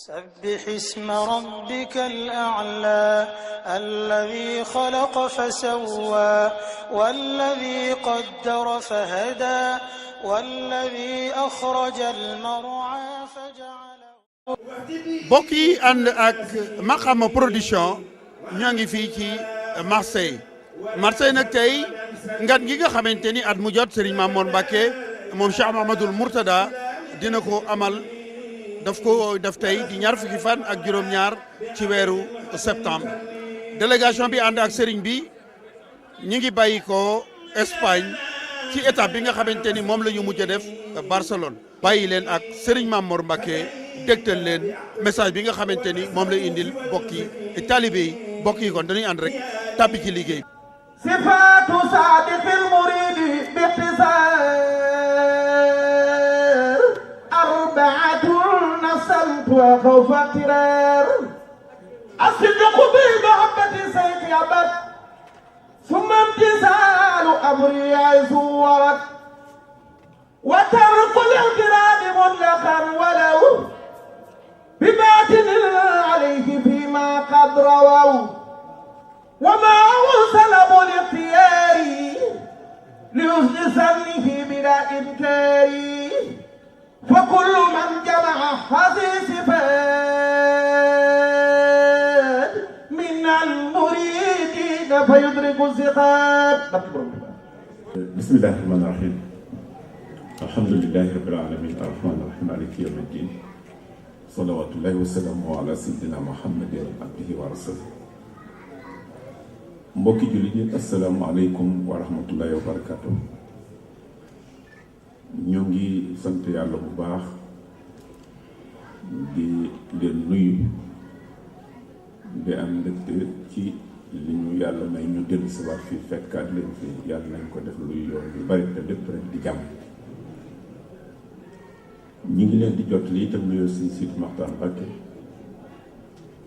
سبح اسم ربك الأعلى الذي خلق فسوى والذي قدر فهدى والذي أخرج المرعى فجعله. mbokk yi ànd ak Makhama production ñoo ngi fii ci Marseille nag tey ngan gi nga xamante ni at mu jot Serigne Mamour Mbacké moom Cheikh Mahamadoul Mourtada dina ko amal daf ko def tey di ñaar fukki fan ak juróom-ñaar ci weeru septembre. délégation bi ànd ak Serigne bi ñi ngi bàyyi ko Espagne ci étape bi nga xamante ni moom la ñu mujj a def Barcelone. bàyyi leen ak Serigne Mamour Mbacké dégtal leen message bi nga xamante ni moom lay indil bokk yi taalibe yi bokk yi kon dañuy ànd rek tàbbi ci liggéey. sifaatu saadiqil muridi bi ixtisaar arbaatun nasamtu wa xawfa tiraar asidqu bi mahabbati sayxi abad summa imtisaalu amri aysu warat wa tarku l-i'tiraadi mutlaqan walaw بباطن عليه فيما قد رووا وما سلب الاختيار لحسن سنه بلا إنكار فكل من جمع هذه الصفات من المريدين فيدرك الصفات. بسم الله الرحمن الرحيم الحمد لله رب العالمين الرحمن الرحيم مالك يوم الدين salawaatullahi wa salaamu ala sayyidina muhammadin abdihi wa rasulih. mbokki jullit yi assalaamu aleykum wa rahmatullahi wa barakatuh. ñoo ngi sant yàlla bu baax di leen nuyu di am ndëkk ci li ñu yàlla may ñu dellu si waat fii fekkaat leen fi yàlla nañ ko def luy yoon yu bari te lépp rek di jàmm. ñi ngi leen di jot lii itam nuyoo Sëñ Sidi Maxtaar Mbacké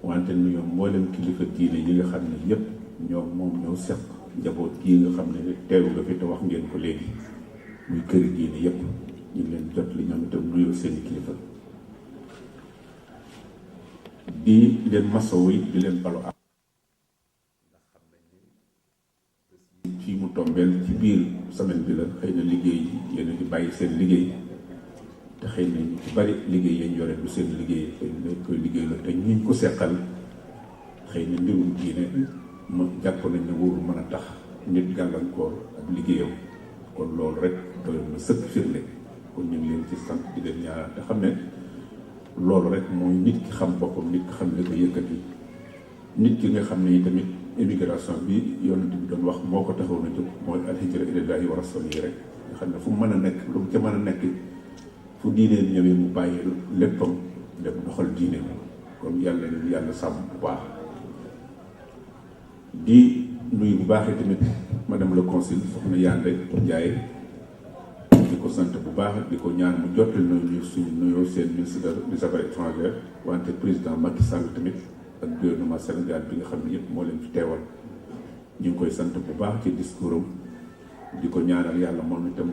wante nuyoo mboolem kilifa diine yi nga xam ne yépp ñoo seq njaboot gii nga xam ne teewu nga fi te wax ngeen ko léegi muy këri diine yépp ñu ngi leen di jot li ñoom itam nuyoo seeni kilifa di leen masawu di leen balu ak ndax xam nañ ne fii mu tombeel ci biir semaine bi la xëy na liggéey yi yéen a di bàyyi seen liggéey te xëy na ñu ci bari liggéey yañ yore du seen liggéey xëy na koy liggéey la te ñuñ ko seqal xëy na mbirum diine ma jàpp nañ ne wóoru mën a tax nit gàllankoor ak liggéeyam kon loolu rek doy na sëkk firnde kon ñu ngi leen ci sant di leen ñaanal te xam ne loolu rek mooy nit ki xam boppam nit ki xam ne ko yëkkati nit ki nga xam ne tamit immigration bi yonent bi doon wax moo ko taxaw na jóg mooy alhijra ilallaahi wa rasuulihi rek nga xam ne fu mu mën a nekk lu mu ca mën a nekk fu diineen ñëwee mu bàyyi léppam dem doxal diine kon yàlla leen yàlla sàmm bu baax di nuyu bu baaxee tamit madame le consul soxna Yande Ndiaye di ko sant bu baax di ko ñaan mu jottali nañu suñu nuyoo seen ministre des affaires étrangères wante président Macky Sall tamit ak gouvernement Sénégal bi nga xam ne yëpp moo leen fi teewal ñu ngi koy sant bu baax ci discours am di ko ñaanal yàlla moom itam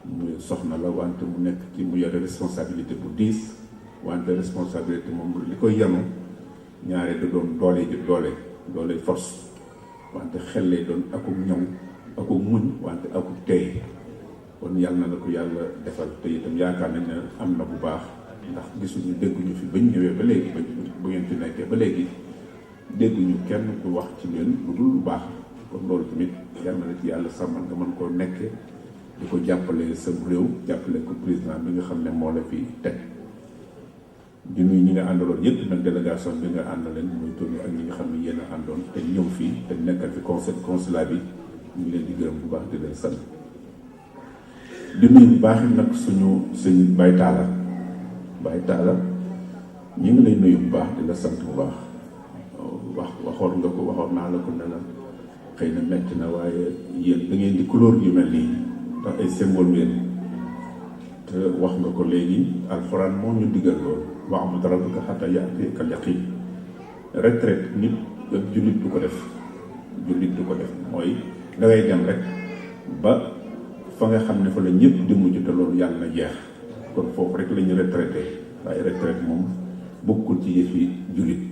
muy soxna la wante mu nekk ci mu yore responsabilité bu diis wante responsabilité moom li koy yanu ñaare da doon doole force wante xel lay doon akuk ñëw akuk muñ wante akuk tey kon yàlla na la ko yàlla defal te itam yaakaar nañ ne am na bu baax ndax gisuñu dégguñu fi bañ ñëwee ba léegi bu ngeen fi nekkee ba léegi dégguñu kenn ku wax ci leen lu dul lu baax kon loolu tamit yàlla na ci yàlla sàmmal nga mën koo nekkee di ko jàppale sa réew jàppale ko président bi nga xam ne moo la fi teg di nuyu ñi nga àndaloon yëpp nag délégation bi nga àndaleen muy tourné ak ñi nga xam ne yéen a àndoon te ñëw fii te nekkal fi consulat bi ñu ngi leen di gërëm bu baax di leen sant di nuyu bu baax nag suñu sëñ Baye Talla ñu ngi lay nuyu bu baax di la sant bu baax waxoon naa la ko ne la xëy na metti na waaye yéen da ngeen di couleur yu mel nii ndax ay symbole ngeen te wax nga ko léegi alxuraan moo ñu digal loolu wa'bud rabbaka hattaa ya'tiyakal yaqiin retraite nit ak jullit du ko def mooy da ngay dem rek ba fa nga xam ne fa la ñëpp di mujj te loolu yàlla na jeex kon foofu rek la ñu retraité waaye retraite moom bu ci yëfi jullit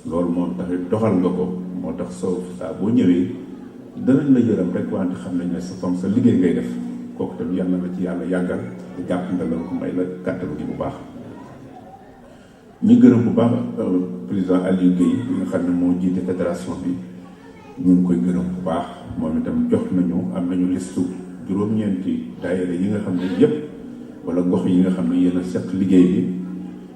loolu moom tax doxal nga ko moo tax soo saa boo ñëwee danañ la yërëm rek wante xam nañ ne sa liggéey ngay def kooku tam yàlla na ci yàlla yàggal te jàpp nga la ko may la kàttan gi bu baax. ñu gërëm bu baax président Aliou Guèye bi nga xam ne moo jiite fédération bi ñu ngi koy gërëm bu baax moom itam jox nañu am nañu listu juróom-ñeenti daayira yi nga xam ne yëpp wala gox yi nga xam ne yéen a seq liggéey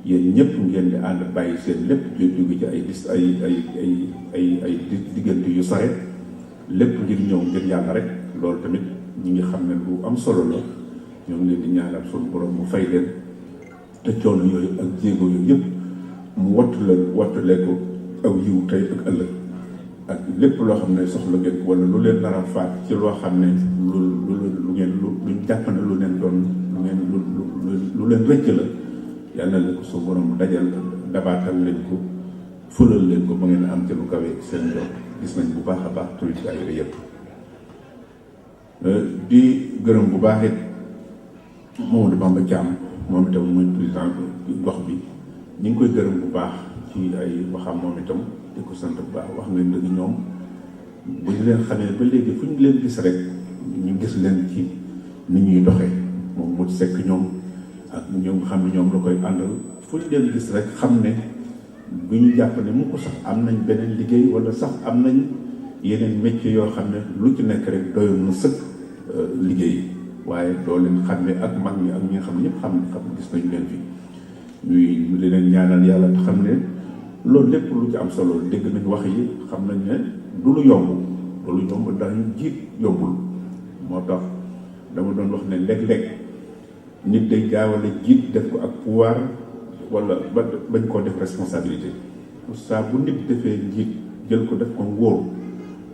bi yéen ñëpp ngeen di ànd bàyyi seen lépp jóge ci ay liste ay diggante yu sore lépp ngir ñëw ngir yàlla rek loolu tamit ñi ngi xam ne lu am solo la ñoo ngi leen di ñaanal sunu borom mu fay leen te coono yooyu ak jéego yooyu yëpp mu wattulee ko aw yiw tey ak ëllëg ak lépp loo xam ne soxla ngeen wala lu leen nar a faat ci loo xam ne lu jàpp ne lu leen doon lu leen rëcc la yàlla na ko su borom dajal dabaatal leen ko fulal leen ko ba ngeen am ci lu kawe seen jox gis nañ bu baax a baax turi daayira yëpp di gërëm bu baax it Mamadou Bamba Thiam moom itam muy président gox bi ñu ngi koy gërëm bu baax ci ay waxam moom itam di ko sant bu baax wax ngeen dëgg ñoom bu ñu leen xamee ba léegi fu ñu leen gis rek ñu gis leen ci ni ñuy doxee moom mu sekk ñoom ak ñoom xam ne ñoom la koy àndal fu ñu leen gis rek xam ne bu ñu jàpp ne mu ko sax am nañ beneen liggéey wala sax am nañ yeneen métier yoo xam ne lu ci nekk rek doyoon na sëkk liggéey waaye doo leen xam ne ak mag ñi ak ñi nga xam ne ñëpp xam gis nañu leen fi ñu leen ñaanal yàlla te xam ne loolu lépp lu ci am solo dégg nañ wax yi xam nañ ne du lu yomb ndax ñu jiit yombul moo tax dama doon wax ne léeg-léeg nit day jaawale jiit def ko ak pouvoir wala bañ koo def responsabilité saa bu nit defee njiit jël ko def ko ngóor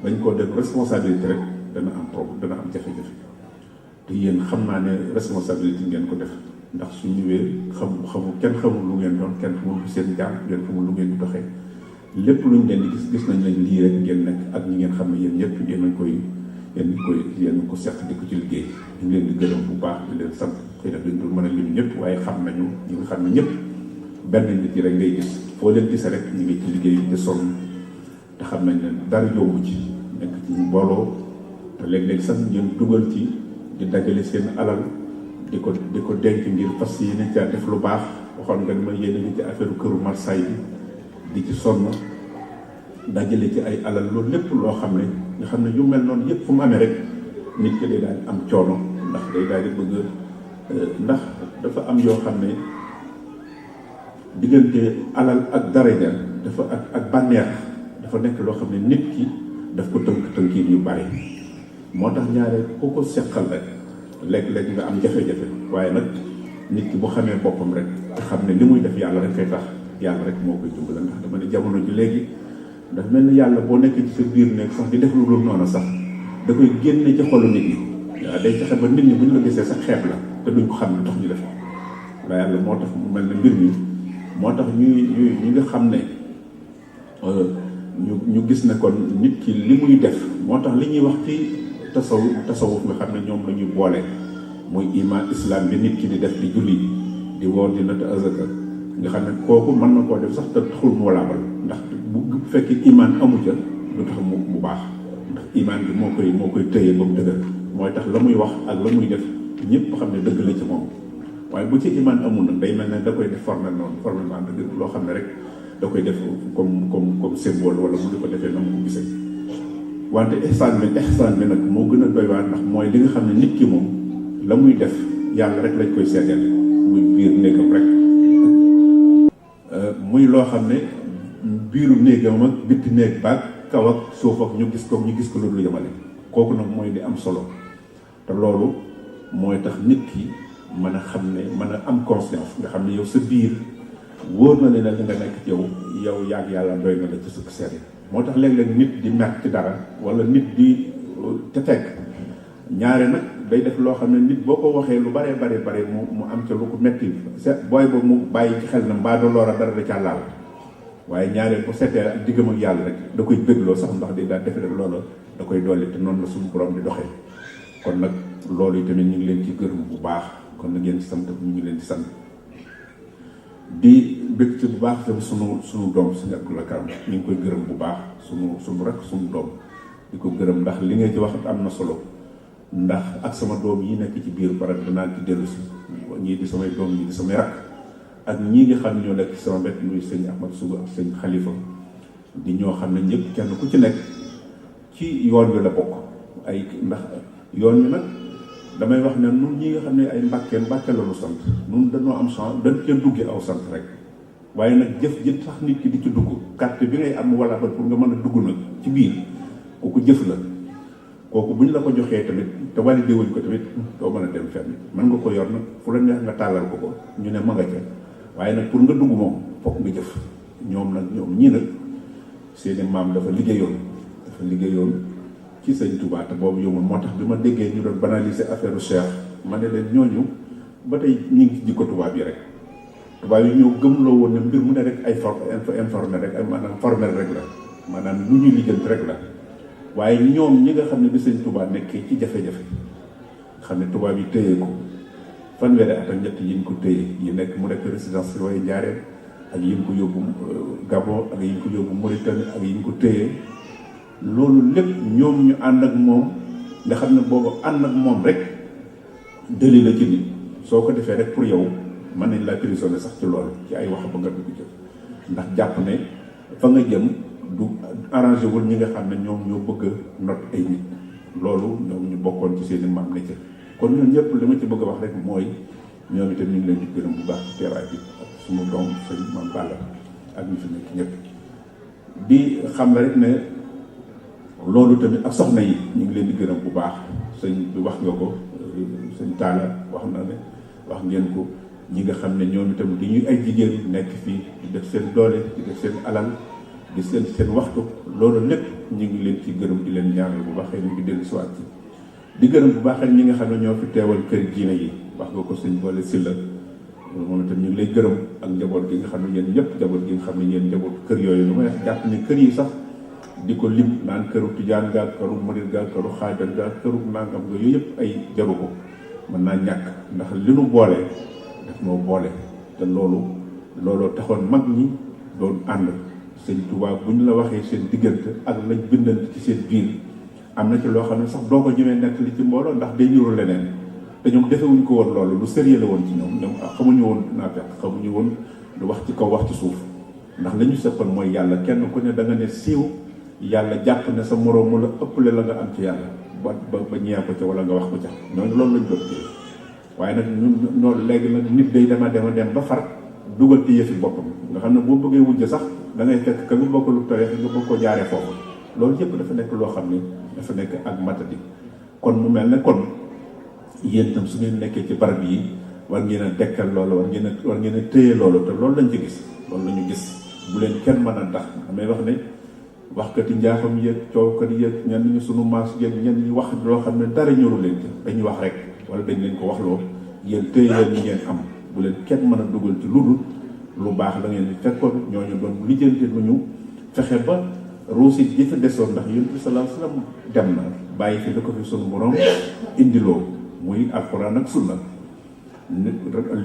bañ koo def responsabilité rek dana am problème dana am jafe-jafe te yéen xam naa ne responsabilité ngeen ko def ndax su ñëwee kenn xamul lu ngeen doon kenn xamul seen jaar ngeen xamul lu ngeen di doxee lépp luñ leen di gis nañ lañ lii rek ngeen nekk ak ñi ngeen xam ne yéen ñëpp yéen ko seq di ko ci liggéey ñu ngi leen di gërëm bu baax di leen sant xëy na duñ dul mën a lim ñëpp waaye xam nañu ñi nga xam ne ñëpp benn nit yi rek ngay gis foo leen gis rek ñu ngi ci liggéey di sonn te xam nañ ne dara yomb ci nekk ci mbooloo te léeg-léeg sax ngeen dugal ci di dajale seen alal di ko denc ngir fas yéene caa def lu baax waxoon nga ma yéene ngi ci affaire këru Marseille bi di ci sonn dajale ci ay alal loolu lépp loo xam ne nga xam ne yu mel noonu yëpp fu mu amee rek nit ki day daal di am coono ndax day daal di bëgg ndax dafa am yoo xam ne diggante alal ak daraja dafa ak bànneex dafa nekk loo xam ne nit ki daf ko tënkiin yu bari moo tax ñaare ku ko seqal rek léeg-léeg nga am jafe-jafe waaye nag nit ki bu xamee boppam rek te xam ne li muy def yàlla rek kay tax yàlla rek moo koy dimbali ndax dama ne jamono ji léegi dafa mel ni yàlla boo nekkee ci sa biir nekk sax di def lu dul noonu sax da koy génne ci xolu nit ñi waaw day fexe ba nit ñi bu ñu la gisee sax xeeb la te duñ ko xam ne tax ñu def waaye yàlla moo tax mu mel ne mbir mi moo tax ñi nga xam ne ñu gis ne kon nit ki li muy def moo tax li ñuy wax ci tasawuf nga xam ne ñoom la ñuy boole muy iman islam bi nit ki di def di julli di woor di natt azaka nga xam ne kooku mën na koo def sax te taxul mu walaabal ndax bu fekkee iman amu ca lu tax mu baax ndax iman bi moo koy tëye ba mu dëgër mooy tax la muy wax ak la muy def ñëpp xam ne dëgg la ci moom waaye bu ci iman amul nag day mel ne da koy def formellement dëgg loo xam ne rek da koy def comme symbole wala mu di ko defee na mu ko gisee wante ihsaan bi nag moo gën a doy waar ndax mooy li nga xam ne nit ki moom la muy def yàlla rek lañ koy seedeel muy biir néegam rek muy loo xam ne biiru néegam ak bitti néeg baag kaw ak suuf ak ñu gis ko loolu yemale kooku nag mooy li am solo te loolu mooy tax nit ki mën a xam ne mën a am conscience nga xam ne yow sa biir wóor na leen li nga nekk ci yow yaag yàlla doy na la ci sukk seede moo tax léeg-léeg nit di mer ci dara wala nit di te fekk ñaare nag day def loo xam ne nit boo ko waxee lu bare mu am ca lu ko metti booy ba mu bàyyi ci xel na mbaa do loora dara da ca laal waaye ñaare bu seetee ak diggam ak yàlla rek da koy bégloo sax ndax di daal defe rek loola da koy dolli te noonu la suñu borom di doxee kon nag loolu tamit ñu ngi leen ci gërëm bu baax kon na ngeen sant ñu ngi leen di sant di bëgg ci bu baax tam sunu doom Sëñ Abdoul Karam ñu ngi koy gërëm bu baax sunu rek sunu doom di ko gërëm ndax li nga ci wax am na solo ndax ak sama doom yi nekk ci biir barab dinaa ci dellu si ñii di samay doom ñii di samay rakk ak ñii nga xam ne ñoo nekk ci sama wet muy sëñ Ahmad Sugu ak sëñ Xalifa di ñoo xam ne ñëpp kenn ku ci nekk ci yoon wi la bokk ay ndax yoon wi nag damay wax ne nun ñi nga xam ne ay mbàkkeen mbàkke la lu sant nun dañoo am chance dañ cee duggee aw sant rek waaye nag jëf ji tax nit ki di ci dugg carte bi ngay am wala ba pour nga mën a dugg nag ci biir kooku jëf la kooku buñ la ko joxee tamit te validé wuñ ko tamit doo mën a dem fenn mën nga ko yor nag fu la neex nga tàllal ko ñu ne ma nga ca waaye nag pour nga dugg moom fokk nga jëf ñoom ñii nag seeni maam dafa liggéeyoon ci sëñ Touba te boobu yombul moo tax bi ma déggee ñu doon banaliser affaire Cheikh ma ne leen ñooñu ba tey ñu ngi ci jikko tubaab yi rek tubaab yi ñëw gëmloo woon ne mbir mu ne rek ay informé rek ay maanaam formel rek la maanaam lu ñuy lijjanti rek la waaye ñoom ñi nga xam ne bi sëñ Touba nekkee ci jafe-jafe xam ne tubaab yi téye ko fanweeri at ak ñett yi ñu ko téye yi nekk mu nekk résidence surveillée Njaaréem ak yi ñu ko yóbbu Gabon ak yi ñu ko yóbbu Mauritanie ak yi ñu ko téye loolu lépp ñoom ñu ànd ak moom nga xam ne boobu ànd ak moom rek dëli la ci nit soo ko defee rek pour yow mën nañ laa prisonnier sax ci loolu ci ay wax ba nga dugg jëf ndax jàpp ne fa nga jëm du arrangé wul ñi nga xam ne ñoom ñoo bëgg a not ay nit loolu ñoom ñu bokkoon ci seeni maam ne ca kon ñun ñëpp li ma ci bëgg a wax rek mooy ñoom itam ñu ngi leen di gërëm bu baax ci teeraay bi ak suñu doom sëñ Mame Balla ak ñu fi nekk ñëpp di xam ne rek ne loolu tamit ak soxna yi ñu ngi leen di gërëm bu baax sëñ bi wax nga ko sëñ Talla wax na ne wax ngeen ko ñi nga xam ne ñoom itam di ñuy ay jigéen nekk fii di def seen doole di def seen alal di seen waxtu loolu lépp ñu ngi leen ci gërëm di leen ñaanal bu baax ñu ngi dellu si waat ci di gërëm bu baax ñi nga xam ne ñoo fi teewal kër diine yi wax nga ko sëñ Boole Sylla moom itam ñu ngi lay gërëm ak njaboot gi nga xam ne yéen ñëpp njaboot gi nga xam ne yéen njaboot kër yooyu lu may jàpp ne kër yi sax di ko lim naan këru tijaan ga këru murit ga këru xaadar ga këru nangam ga yooyu yëpp ay jaru ko mën naa ñàkk ndax li nu boole daf noo boole te looloo taxoon mag ñi doon ànd sëñ Tuubaa bu ñu la waxee seen diggante ak lañ bindante ci seen biir am na ci loo xam ne sax doo ko ñëwee nekk li ci mbooloo ndax day niru leneen te ñoom defewuñ ko woon loolu lu sérieux la woon ci ñoom xamuñu woon naa fekk xamuñu woon lu wax ci kaw wax ci suuf ndax la ñu seppan mooy yàlla kenn ku ne da nga ne siiw yàlla jàpp ne sa moroom mu la ëppale la nga am ci yàlla ba ñee ko ca wala nga wax ko ca ñooñu loolu lañ doon téye waaye nag ñun noonu léegi nag nit day dem ba far dugal ci yëfi boppam nga xam ne boo bëggee wujj sax da ngay fekk ka nga bokk lu tawee nga bëgg ko jaaree foofu loolu yëpp dafa nekk loo xam ne dafa nekk ak matadi kon mu mel ne kon yéen itam su ngeen nekkee ci barab yi war ngeen a dekkal loolu war ngeen a téye loolu te loolu lañ ci gis loolu la ñu gis bu leen kenn mën a ndax damay wax ne waxkati njaaxam yëg coowkat yëg ñenn ñi sunu maas yëg ñenn ñi wax loo xam ne dara ñoru leen ci dañuy wax rek wala dañ leen ko wax loo yéen téye leen ñi ngeen am bu leen kenn mën a dugal ci lu baax la ngeen di fekkoon ñooñu doon lijjanti lu ñu fexe ba ruusi ji fi desoon ndax yonent bi sallallahu alayhi wasallam dem na bàyyi fi da ko fi sunu borom indiloo muy alxuraan ak sunna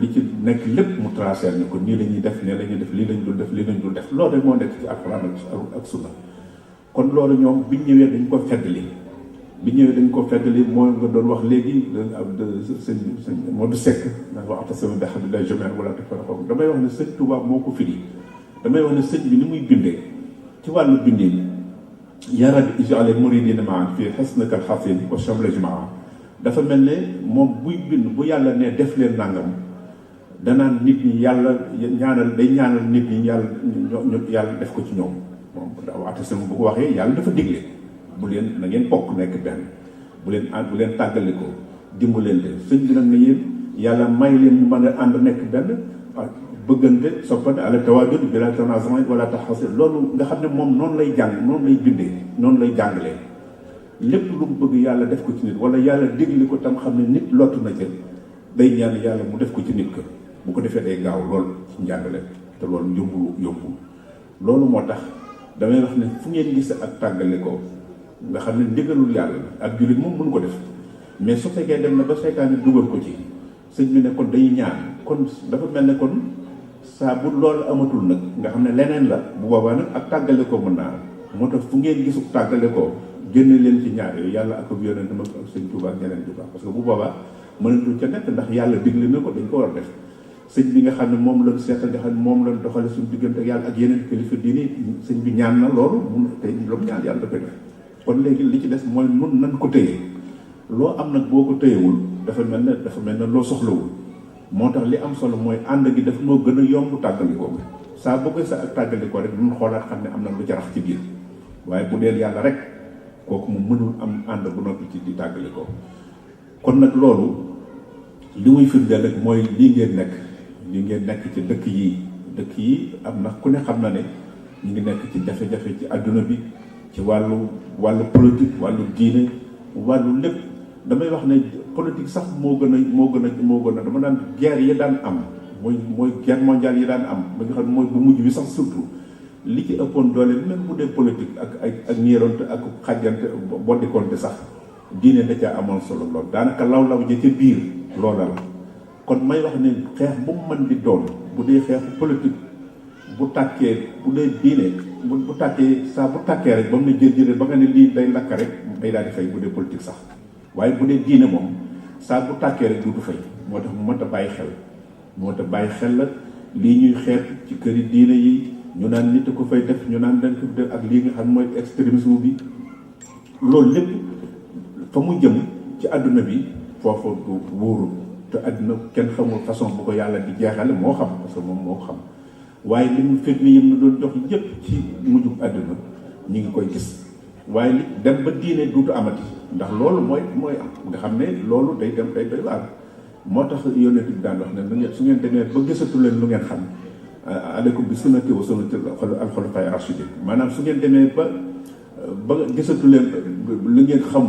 li ci nekk lépp mu tracé ni ko nii la ñuy def nee la ñuy def lii lañ dul def lii lañ dul def loolu rek moo nekk ci alxuraan ak sunna kon loolu ñoom biñ ñëwee dañ ko feddali mooy nga doon wax léegi sëñ Modou Seck ndax wax atasama bi hablillahi jamii'an wala tafarraqu damay wax ne sëñ Touba moo ko firi damay wax ne sëñ bi ni muy bindee ci wàllu bindee yaa rabbi ij'al muridina ma'an fii hisnika al-hasin wa shamla jamaa dafa mel ne moom buy bind bu yàlla ne def leen nangam danaan nit ñi yàlla ñaanal nit ñi yàlla def ko ci ñoom moom atasama bu ko waxee yàlla dafa digle bu leen na ngeen bokk nekk benn bu leen tàggalikoo dimbalante sëñ bi nag ne yéen yàlla may leen ñu mën a ànd nekk benn bëggante soppante ala tawaadud bila tanaazu' wala taxaasud loolu nga xam ne moom noonu lay jàng noonu lay bindee noonu lay jàngalee lépp lu mu bëgg yàlla def ko ci nit wala yàlla dégli ko tam xam ne nit lottu na ca day ñaan yàlla mu def ko ci nit ka bu ko defee day gaaw lool ci njàngale te loolu yombul loolu moo tax damay wax ne fu ngeen gis ak tàggale ko nga xam ne ndigalul yàlla la ak jullit moom mënu ko def mais su fekkee dem na ba seytaane dugal ko ci sëñ bi ne kon dañuy ñaan kon dafa mel ne kon saa bu loolu amatul nag nga xam ne leneen la bu boobaa nag ak tàggale ko mën naa moo tax fu ngeen gisu tàggale ko génne leen ci ñaar yooyu yàlla ak yonent ma ak sëñ Tuubaa ak ñeneen Tuubaa parce que bu boobaa mënatul ca nekk ndax yàlla digle na ko dañ ko war a def sëñ bi nga xam ne moom lañ seetal nga xam ne moom lañ doxale suñu diggante ak yàlla ak yeneen kilifa diini sëñ bi ñaan na loolu mun tey loolu ñaan yàlla da koy def kon léegi li ci des mooy nun nan ko téye loo am nag boo ko téyewul dafa mel ne loo soxlawul moo tax li am solo mooy ànd gi daf moo gën a yomb tàggalikoo bi saa boo koy sa ak tàggalikoo rek nun xoolaat xam ne am na lu ci rax ci biir waaye bu deel yàlla rek kooku mu mënul am ànd bu noppi ci di tàggalikoo kon nag loolu li muy firndeel rek mooy lii ngeen nekk ci dëkk yi am na ku ne xam na ne ñu ngi nekk ci jafe-jafe ci àdduna bi ci wàllu politique wàllu diine wàllu lépp damay wax ne politique sax moo gën a dama daan guerre yi daan am mooy guerre mondiale yi daan am ba nga xam ne mooy bu mujj bi sax surtout li ci ëppoon doole même bu dee politique ak ñeeronte ak xajjante boddikonte sax diine da caa amoon solo lool daanaka law ja ca biir loola la kon may wax ne xeex bu mu mën di doon bu dee xeexu politique bu tàkkee bu dee diine bu tàkkee saa bu tàkkee rek ba mu ne jël ba nga ne lii day lakk rek day daal di fay bu dee politique sax waaye bu dee diine moom saa bu tàkkee rek du fay moo tax mu mën a bàyyi xel la lii ñuy xeet ci këri diine yi ñu naan nit ko fay def ñu naan dañ ko def ak lii nga xam mooy extrémisme bi loolu lépp fa mu jëm ci àdduna bi foofu du wóorul te àdduna kenn xamul façon bu ko yàlla di jeexale moo xam parce que moom moo xam waaye li mu firnde yim na doon jox yëpp ci mujjub àdduna ñu ngi koy gis waaye li dem ba diine duutu amati ndax loolu mooy am nga xam ne loolu day dem day doy waar moo tax yonent bi daan wax ne su ngeen demee ba gisatu leen lu ngeen xam aleykum bi sunnati wa sunnati al-xulafaa'i ar-raashidiin maanaam su ngeen demee ba gisatu leen lu ngeen xam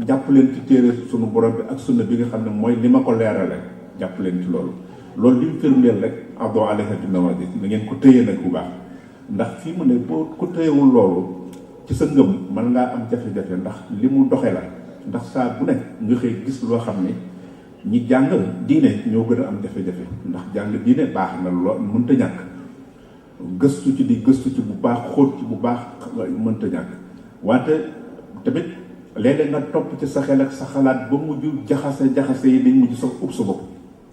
jàpp leen ci téere sunu borom bi ak sunna bi nga xam ne mooy li ma ko leerale jàpp leen ci loolu li mu firndeel rek addu alayha bin nawaajid na ngeen ko téye nag bu baax ndax fii mu ne boo ko téyewul loolu ci sa ngëm mën ngaa am jafe-jafe ndax li mu doxe la ndax saa bu ne nga xëy gis loo xam ne ñi jàng diine ñoo gën a am jafe-jafe ndax jàng diine baax na lool mënta ñàkk gëstu ci bu baax xóot ci bu baax mënta ñàkk wante tamit léeg-léeg nga topp ci sa xel ak sa xalaat ba mujj jaxase yi dañ mujj sax ub sa bopp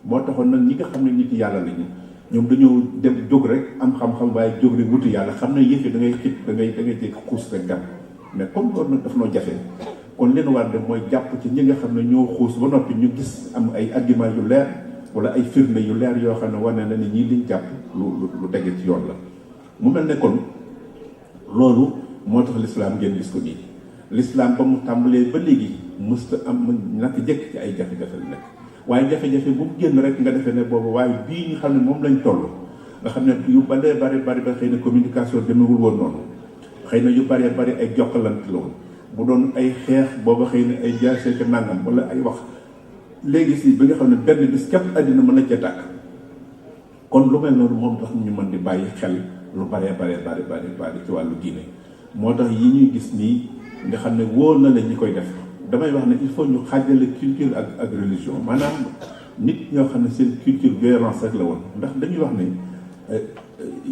moo taxoon nag ñi nga xam ne nit yàlla lañu ñoom dañoo dem jóg rek am xam-xam waaye jóg rek wuti yàlla xam ne yëf yi da ngay xit da ngay jékki xuus rek dem mais comme loolu nag daf noo jafe kon leen war de mooy jàpp ci ñi nga xam ne ñoo xuus ba noppi ñu gis am ay argument yu leer wala ay firnde yu leer yoo xam ne wane na ni ñii liñ jàpp lu dege ci yoon la mu mel ne kon loolu moo tax lislaam ngeen gis ko nii lislaam ba mu tàmbalee ba léegi mësta am naka jëkk ci ay jafe-jafe la nekk waaye jafe-jafe bu mu génn rek nga defee ne boobu waaye bii nga xam ne moom lañ toll nga xam ne yu bari ba xëy na communication demewul woon noonu xëy na yu bari ay jokkalante la woon bu doon ay xeex booba xëy na ay jaasee ca nangam wala ay wax léegi si bi nga xam ne benn bis képp àddina mën na ca tàkk kon lu mel noonu moom tax ñu mën di bàyyi xel lu bari ci wàllu diine moo tax yi ñuy gis nii nga xam ne wóor na la ñi koy def damay wax ne il faut ñu xaajale culture ak religion maanaam nit ñoo xam ne seen culture violence rek la woon ndax dañuy wax ne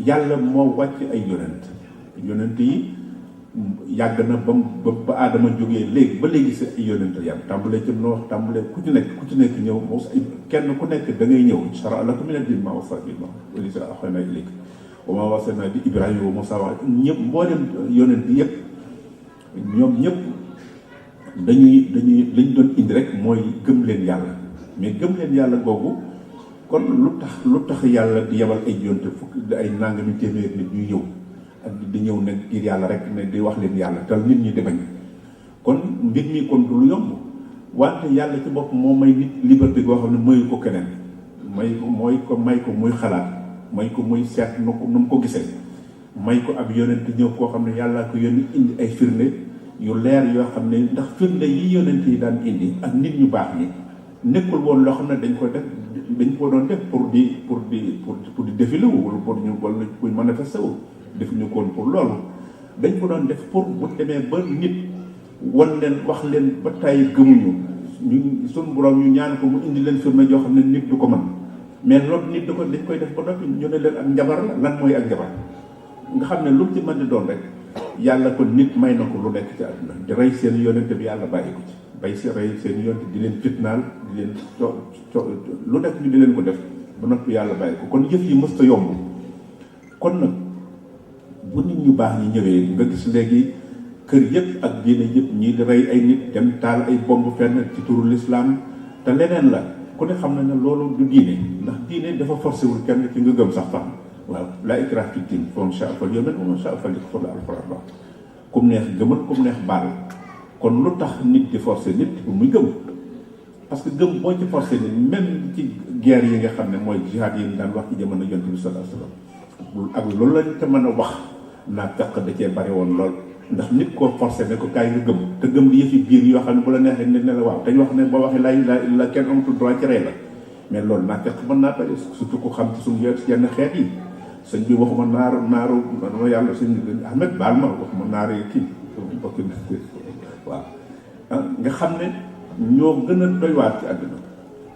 yàlla moo wàcc ay yonent yi yàgg na ba aadama jógee léegi ba léegi si ay yonent yàlla tàmbalee ci Noox tàmbalee ku ci nekk ñëw moo kenn ku nekk da ngay ñëw shara'a lakum mina diini maa wasaa bihi wallazii awhaynaa ilayka wa maa wasaynaa bihi Ibraahiima wa Muusaa wa ñëpp mboolem yonent yëpp ñoom ñëpp dañuy lañ doon indi rek mooy gëm leen yàlla mais gëm leen yàlla googu kon lu tax yàlla di yebal ay yonent fukk ay nangami téeméer nit ñuy ñëw ak di ñëw ne ngir yàlla rek ne di wax leen yàlla te nit ñi di bañ kon mbir mi kon du lu yomb wante yàlla ci bopp moo may nit liberté goo xam ne mayu ko keneen may ko muy xalaat may ko muy seet nu mu ko gisee may ko ab yonent ñëw koo xam ne yàlla ko yónni indi ay firnde yu leer yoo xam ne ndax firnde yi yonent yi daan indi ak nit ñu baax ñi nekkul woon loo xam ne dañ ko doon def pour di défilé wu wala pour manifester wu def ñu koon pour loolu dañ ko doon def pour bu demee ba nit wan leen wax leen ba tey gëmuñu ñu suñu borom ñu ñaan ko mu indi leen firnde yoo xam ne nit du ko mën mais loolu nit dañ koy def ba noppi ñu ne leen ak njabar la. lan mooy ak njabar nga xam ne lu mu ci mën di doon rek yàlla ko nit may na ko lu nekk ci àdduna di rey seen yonente bi yàlla bàyyi ko ci rey seen yonente di leen fitnaal di leen lu nekk ñu di leen ko def ba noppi yàlla bàyyi ko kon yëf yi mës ta yomb. kon nag bu nit ñu baax ñi ñëwee nga gis léegi kër yëpp ak diine yëpp ñii di rey ay nit dem taal ay bomb fenn ci turu l'islam te leneen la ku ne xam na ne loolu du diine ndax diine dafa forcé wul kenn ci nga gëm sax fam waaw laa ikraaha fi diin faman shaa'a falyu'min wa man shaa'a falyakfur la alxuraan wax kum neex gëmal kum neex baal kon lu tax nit di forcé nit pour muy gëm parce que gëm boo ci forcé nit même ci guerre yi nga xam ne mooy jihaad yi daan wax ci jamono Yonent bi sallallahu alayhi wa sallam ak loolu lañ te mën a wax naa fekk da cee bari woon lool ndax nit koo forcé ne ko kaay nga gëm te gëm di yëfi biir yoo xam ne bu la neexee nit ne la waaw dañ wax ne boo waxee laa ilaaha illa kenn amatul droit ci rey la mais loolu naa fekk mën naa bari surtout ku xam ci suñu yenn xeet yi sëñ bi waxuma naaru ma yàlla sëñ bi Ahmed baal ma waxuma naaru kii bokki waaw nga xam ne ñoo gën a doy waar ci àdduna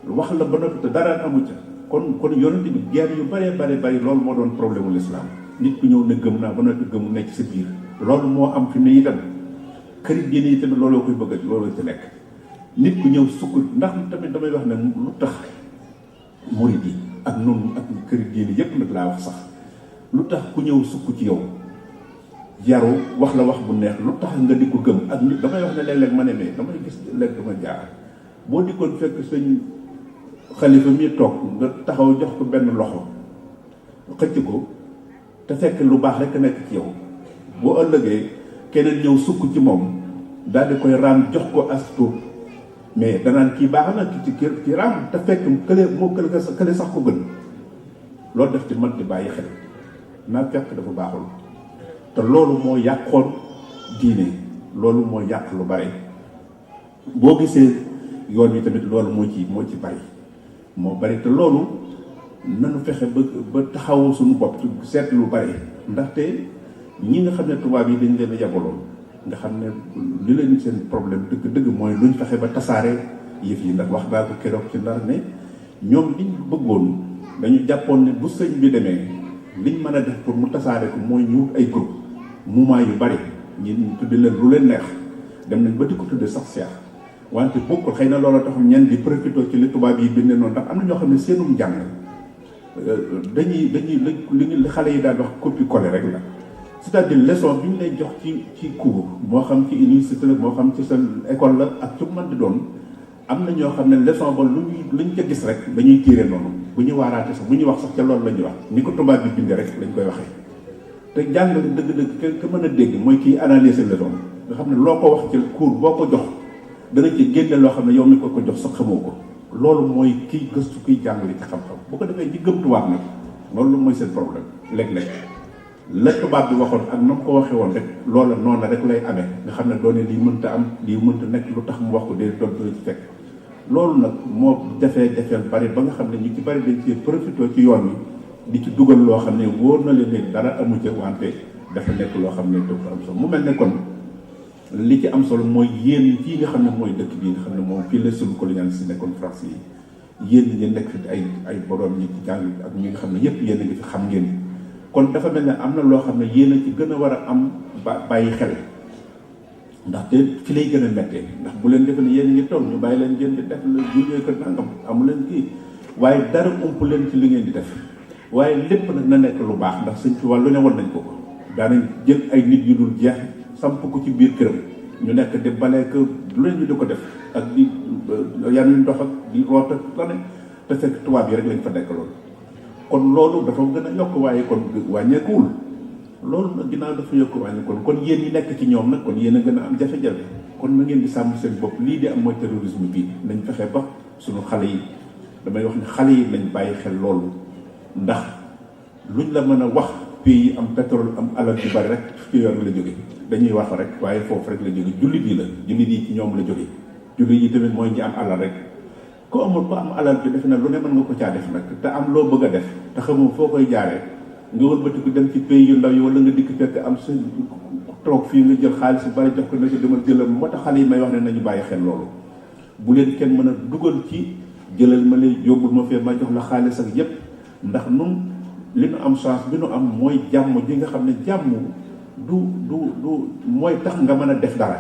wax la ba noppi te dara amu ca kon yonent bi guerre yu bëree bëri loolu moo doon problème u l'islam nit ku ñëw ne gëm naa ba noppi gëmu nekk sa biir loolu moo am fi ne itam këri diine yi tamit looloo koy bëgg looloo ci nekk nit ku ñëw sukk ndax tamit damay wax ne lu tax murid yi ak noonu ak këri diine yépp nag laa wax sax lu tax ku ñëw sukk ci yow yaru wax la wax bu neex lu tax nga di ko gëm ak nit damay wax ne léeg-léeg ma ne mais damay gis léeg dama jaar boo dikkoon fekk sëñ xalifa mi toog nga taxaw jox ko benn loxo xëcc ko te fekk lu baax rek nekk ci yow boo ëllëgee keneen ñëw sukk ci moom daal di koy raam jox ko as tuut mais danaan kii baax na ki raam te fekk kële sax ko gën loolu def ci mat di bàyyi xel naa fekk dafa baaxul te loolu moo yàqoon diine loolu moo yàq lu bari boo gisee yoon wi tamit loolu moo ci bari moo bari te loolu nanu fexe ba taxawu suñu bopp seet lu bari ndaxte ñi nga xam ne tubaab yi dañ leen a yabaloon nga xam ne li leen seen problème dëgg mooy luñ fexe ba tasaare yëf yi ndax wax naa ko keroog ci Ndar ne ñoom liñ bëggoon dañu jàppoon ne bu sëñ bi demee liñ mën a def pour mu tasaare ko mooy ñu ay groupe mouvement yu bari ñi tudde leen lu leen neex dem nañ ba di ko tudde sax seex wante bokkul xëy na loolu tax ñenn di profité ci li tubaab yi bindee noonu ndax am na ñoo xam ne seenum jàng dañuy li xale yi daan wax copie coller rek la c'est-à-dire leçon bi ñu lay jox ci cours moo xam ci université la moo xam ci sa école la ak ci mën di doon am na ñoo xam ne leçon ba luñ ca gis rek dañuy tiire noonu bu ñu waaraate sax bu ñuy wax sax ca loolu la ñuy wax ni ko tubaab bi bindee rek lañ koy waxee te jàng dëgg-dëgg ka mën a dégg mooy kiy analyser leçon nga xam ne loo ko wax ci cours boo ko jox dana ci génne loo xam ne yow mi ko jox sax xamoo ko loolu mooy kiy gëstu kiy jàngale ci xam-xam bu ko defee ñi gëm tubaab nag loolu mooy seen problème léeg-léeg la tubaab bi waxoon ak na mu ko waxee woon rek loola noonu rek lay amee nga xam ne doone lii mënta am lii mënta nekk lu tax mu wax ko dee doon ci fekk loolu nag moo jafeel bari ba nga xam ne ñu ci bari dañ ci profité ci yoon wi di ci dugal loo xam ne wóor na leen ne dara amu ca wante dafa nekk loo xam ne dafa am solo mu mel ne kon li ci am solo mooy yéen fii nga xam ne mooy dëkk bii nga xam ne moom fii la suñu colonialiste si nekkoon France yi yéen ñi nekk fi ay borom ñi ci jàng ak ñi nga xam ne yëpp yéen a ngi fi xam ngeen kon dafa mel ne am na loo xam ne yéen a ci gën a war a am bàyyi xel ndaxte fi lay gën a mettee ndax bu leen defe ne yéen ngi toog ñu bàyyi leen ngeen di def la jullee ko nangam amu leen kii waaye dara ump leen ci li ngeen di def waaye lépp nag na nekk lu baax ndax sëñ ci wàllu ne woon nañ ko daanañ jël ay nit yu dul jeex samp ko ci biir këram ñu nekk di balee que lu leen ñu di ko def ak di yan ndox ak di root ak la ne te fekk tubaab yi rek lañ fa nekk loolu kon loolu dafa gën a yokk waaye kon wàññeekuwul loolu nag ginnaaw dafa yokk wàññeekuwul kon yéen ñi nekk ci ñoom nag kon yéen a gën a am jafe-jafe kon na ngeen di sàmm seen bopp lii di am mooy terrorisme bii nañ fexe ba suñu xale yi damay wax ne xale yi nañ bàyyi xel loolu ndax luñ la mën a wax pays yi am pétrole am alal yu bari rek fi yor la jóge dañuy wax rek waaye foofu rek la jóge jullit yi la jullit yi ci ñoom la jóge jullit yi tamit mooy ñi am alal rek ko amul ko am alal bi defe na lu ne mën nga ko caa def nag te am loo bëgg a def te xamoo foo koy jaaree nga wëlbatiku dem ci pays yu ndaw yi wala nga dikk fekk am sa toog fii nga jël xaalis bu bari jox ko na ko demal jëlam moo tax xale yi may wax ne nañu bàyyi xel loolu bu leen kenn mën a dugal ci jëlal ma li yóbbul ma fee ma jox la xaalis ak yépp ndax nun li nu am chance bi nu am mooy jàmm ji nga xam ne jàmm du mooy tax nga mën a def dara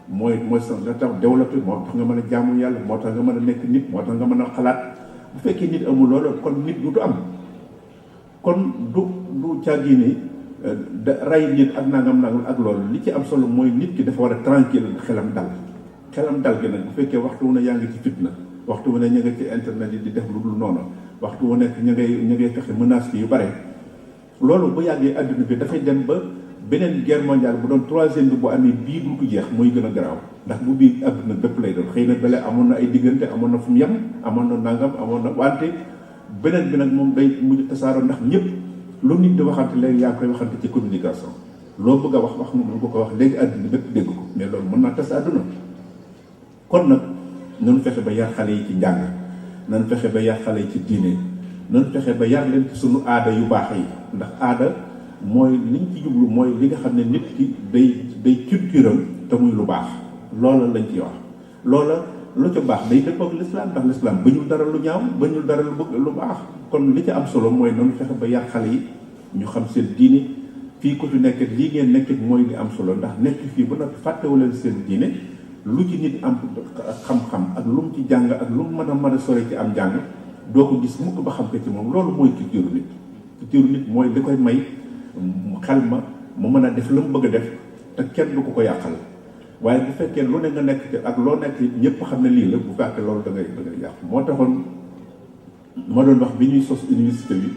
waaw mooy sax la tax développé moo tax nga mën a jaamu yàlla moo tax nga mën a nekk nit moo tax nga mën a xalaat bu fekkee nit amul loolu kon nit du am kon du càggi ni rey nit ak nangam ak loolu li ci am solo mooy nit ki dafa war a tranquille xelam dal gi nag bu fekkee waxtu wu ne yaa ngi ci fitna waxtu wu ne ña nga ci internet yi di def lu dul noonu waxtu wu nekk ña ngay fexe menace yu bare loolu bu yàggee adduna bi dafay dem ba beneen guerre mondiale bu doon troisième bi bu amee bii du ko jeex muy gën a garaaw ndax bu bii adduna bépp lay doon xëy na bële amoon na ay diggante amoon na fu mu yem amoon na nangam amoon na wante beneen bi nag moom day mujj tasaaroo ndax ñëpp lu nit di waxante léegi yaa ngi koy waxante ci communication loo bëgg a wax moom ko wax léegi adduna bépp dégg ko mais loolu mën naa tas adduna kon nag nañu fexe ba yar xale yi ci njàng nañu fexe ba yar xale yi ci diine nañu fexe ba yar leen ci sunu aada yu baax yi ndax aada mooy liñ ci jublu mooy li nga xam ne nit ki day culture am te muy lu baax loola lañ ciy wax loola lu ca baax day dëppoo ak l'islam ndax l'islam bañul dara lu ñaaw bañul dara lu baax kon li ci am solo mooy nañu fexe ba yar xale yi ñu xam seen diine fii ku fi nekk lii ngeen nekkit mooy li am solo ndax nekk fii ba nag fàttewu leen seen diine lu ci nit am xam-xam ak lu mu ci jàng ak lu mu mën a sore ci am jàng doo ko gis mukk ba xam ko ci moom loolu mooy culture nit mooy li koy may xel ma mu mën a def la mu bëgg a def te kenn du ko yàqal waaye bu fekkee lu ne nga nekk ci ak loo nekk ñëpp xam ne lii la bu fekkee loolu da ngay yàq moo taxoon ma doon wax bi ñuy sos université bi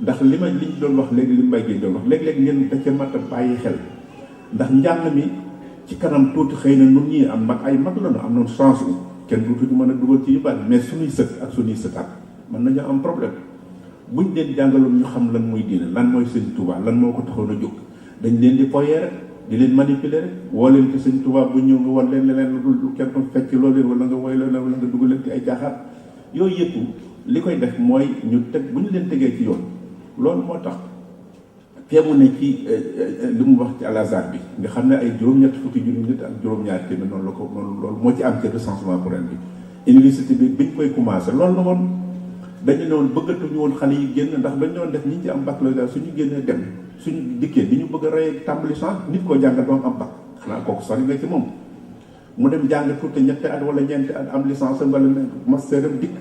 ndax li ñu doon wax léegi li mbay gi doon wax léeg-léeg ngeen da ca mat a bàyyi xel ndax njàng mi ci kanam tuuti xëy na nun ñii am mag ay mag la nu am noonu chance bi kenn duutuñu mën a dugal ci yu bari mais suñuy sët ak suñuy sëtaat mën nañu am problème buñ leen jàngaloon ñu xam lan mooy diine lan mooy sëñ Touba lan moo ko taxoon a jóg dañ leen di foyee rek di leen manipuler rek woo leen ci sëñ Touba bu ñëw nga wan leen leneen lu kenn ko fecc loo leen wala nga woy leen wala nga dugal leen ci ay jaaxaat yooyu yëpp li koy def mooy ñu teg bu ñu leen tegee ci yoon loolu moo tax fee mu ne ci li mu wax ci Al-Azhar bi nga xam ne ay juróom-ñett fukki junni nit ak juróom-ñaar téeméer noonu la ko noonu loolu moo ci am ci recensement pour ren bi université bi biñ koy commencé loolu la woon dañu ne woon bëggatuñu woon xale yi génn ndax dañu doon def ñi ci am baccalauréat suñu génnee dem suñu dikkee di ñu bëgg a rey tàmbali sans nit koo jàngal ba am bac xanaa kooku sori nga ci moom mu dem jàng tuuti ñetti at wala ñeenti at am licence wala master am dikk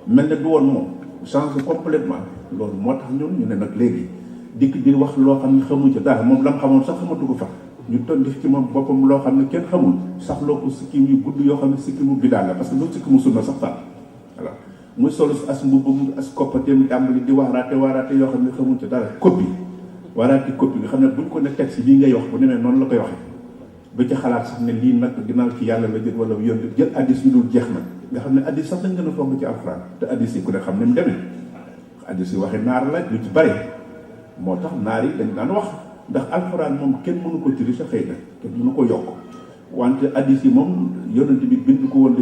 mel ne du woon moom change complètement loolu moo tax ñun ñu ne nag léegi dikk di wax loo xam ne xamuñ ci dara moom lam xamoon sax xamatu ko fa ñu toll def ci moom boppam loo xam ne kenn xamul sax loo ko sikkim yu gudd yoo xam ne sikkimu bidaa la parce que loolu sikkimu sunna sax fa voilà muy solo as mbubbam as koppateem tàmbali di waaraate yoo xam ne xamuñ ci dara copie waaraate copie nga xam ne buñ ko ne texte bii ngay wax bu demee noonu la koy waxee du ci xalaat sax ne lii nag ginnaaw ci yàlla la jël wala yoon jël addis yu dul jeex nag nga xam ne addis sax dañ gën a fonk ci alxuraan te addis yi ku ne xam ne mu demee addis yi waxi naar la lu ci bare moo tax naar yi dañ daan wax ndax alxuraan moom kenn mënu ko tiri sa xëy na kenn mënu ko yokk wante addis yi moom yonent bi bind ko woon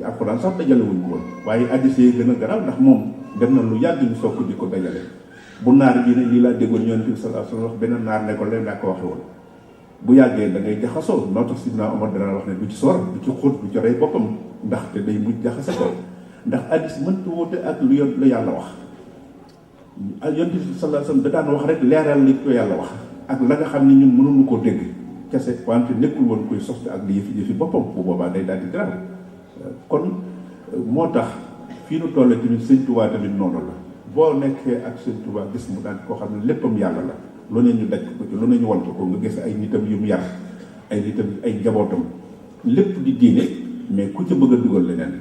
alxuraan sax dajale wuñ ko woon waaye addis yi gën a garaaw ndax moom dem na lu yàgg ñu soog ko di ko dajale bu naar bi ne lii laa déggoon yonent bi sallallahu alayhi wasallam wax beneen naar ne ko leen laa ko waxe woon bu yàggee da ngay jaxasoo noo tax Sidna Omar dana wax ne du ci sor du ci xóot du ci rey boppam ndax te day mujj jaxase ko ndax addis mënta wóote ak lu yàlla wax yonent bi sallallahu alayhi wasallam da daan wax rek leeral li ko yàlla wax ak la nga xam ne ñun mënuñu koo dégg kese wante nekkul woon koy soxte ak li yëfi boppam bu boobaa day daal di garaaw kon moo tax fii nu toll tamit sëñ Tuubaa tamit noonu la boo nekkee ak sëñ Tuubaa gis mu daan koo xam ne léppam yàlla la lu ne ñu daj ko ci lu ne ñu wante ko nga gis ay nitam yu mu yar ay nitam ay njabootam lépp di diine mais ku ci bëgg a dugal leneen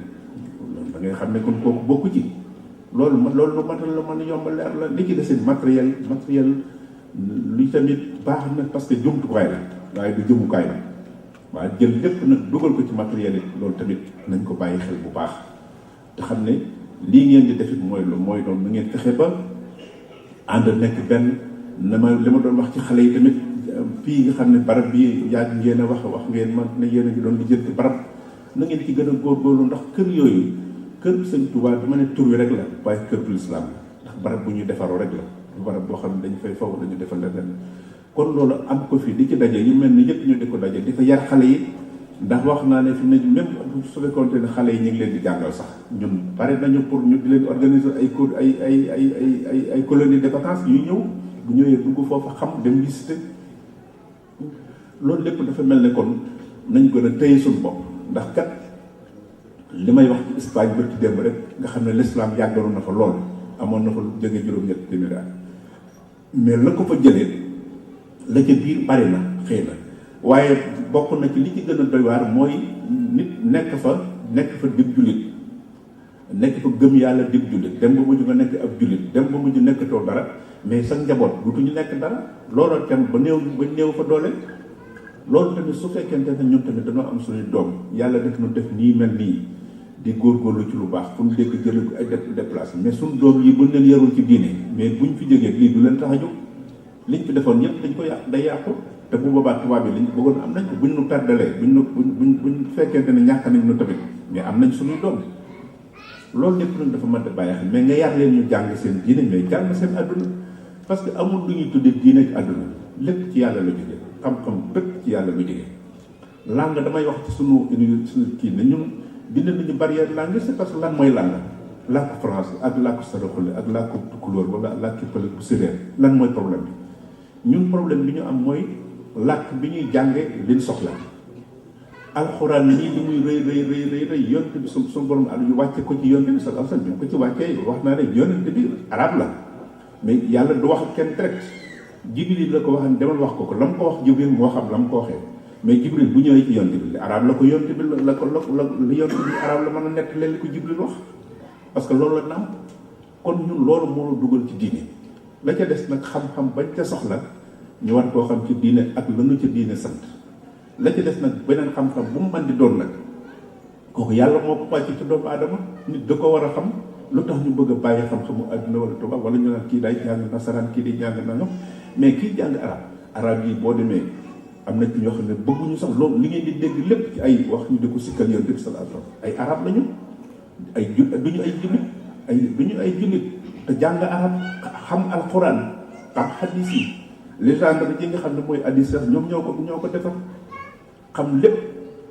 loolu da ngay xam ne kon kooku bokku ci loolu lu matal la mën a yomb leer la li ci desee matériel li tamit baax na parce que jumtukaay la waaye du jëmukaay la waaye jël lépp nag dugal ko ci matériel it loolu tamit nañ ko bàyyi xel bu baax te xam ne lii ngeen di defit mooy doon na ngeen fexe ba ànd nekk benn li ma doon wax ci xale yi tamit fii nga xam ne barab bi yàgg ngeen a wax ngeen man ne yéen a ngi doon lijjanti barab na ngeen ci gën a góorgóorlu ndax kër yooyu kër Sëñ Tuubaa dama ne tur wi rek la waaye kër bu lislaam la ndax barab bu ñuy defaroo rek la barab boo xam ne dañu fay faw dañu defal leneen kon loolu am ko fii di ci daje yu mel ni yëpp ñu di ko daje di fa yar xale yi ndax wax naa ne fi ne même su fekkoon ne xale yi ñu ngi leen di jàngal sax ñun pare nañu pour ñu di leen organiser ay cours ay colonie de vacances yuy ñëw bu ñëwee dugg foofu xam dem visiter loolu lépp dafa mel ne kon nañ gën a téye suñu bopp ndax kat li may wax ci Espagne ba ci démb rek nga xam ne l'islam yàggalu na fa lool amoon na fa jóge juróom-ñett téeméer mais la ko fa jëlee la ca biir bari na xëy na waaye bokk na ci li ci gën a doy waar mooy nit nekk fa dib jullit nekk fa gëm yàlla dib jullit dem ba mujj nga nekk ab jullit dem ba mujj nekkatoo dara mais sa njaboot dutuñu nekk dara looloo tam ba néew fa doole. loolu tamit su fekkente ne ñun tamit dañoo am suñuy doom yàlla def nu def nii mel nii di góorgóorlu ci lu baax fu ñu dégg jële ko ay déplacé mais suñu doom yi buñ leen yarul ci diine mais buñ fi jógee lii du leen tax a jóg liñ fi defoon yëpp dañ ko yàq day yàqu te bu boobaa tubaab yi liñ bëggoon am nañ ko buñ nu perdalee buñ fekkente ne ñàkk nañ nu tamit mais am nañ suñuy doom loolu lépp nag dafa mën a bàyyi xel mais nga yar leen ñu jàng seen diine mais jàng seen adduna parce que amul lu ñuy tuddee diine ak adduna lépp ci yàlla la jógee xam-xam bépp ci yàlla lu jógee langue damay wax ci sunu kii ne ñun dina nañu barrière langue c'est parce que lan mooy langue làkku français ak làkku saraxule ak làkku tukulóor wala làkku pël bu séeréer lan mooy problème bi ñun problème bi ñu am mooy làkk bi ñuy jànge liñ soxla alxuraan nii li muy rëy yonent bi su borom al yu wàcce ko ci yonent bi sallallahu alayhi wasallam ko ci wàccee wax naa ne yonent bi arab la mais yàlla du wax kenn direct Jibril la ko wax demal wax ko la mu ko wax Jibril moo xam la mu ko waxee mais Jibril bu ñëwee ci yonent bi arab la ko yonent bi la yonent bi arab la mën a nekk leen li ko Jibril wax parce que loolu la nam kon ñun loolu moo dugal ci diine la ca des nag xam-xam bañ ca soxla ñu war koo xam ci diine ak lanu ca diine sant la ca des nag beneen xam-xam bu mu mën di doon nag kooku yàlla moo ko wàcc ci doomu aadama nit da ko war a xam lu tax ñu bëgg a bàyyi xam-xamu àdduna wala tubaab wala ñu naan kii day jàng nasaraan kii di jàng nangam mais kii jàng arab yi boo demee am na ci ñoo xam ne bëgguñu sax loolu li ngeen di dégg lépp ci ay wax ñu di ko sikkal yonent bi sallallahu alayhi wasallam ay arab lañu duñu ay jullit duñu ay jullit te jàng arab xam alquran xam hadis yi légende ji nga xam ne mooy hadis sax ñoom ñoo ko defar xam lépp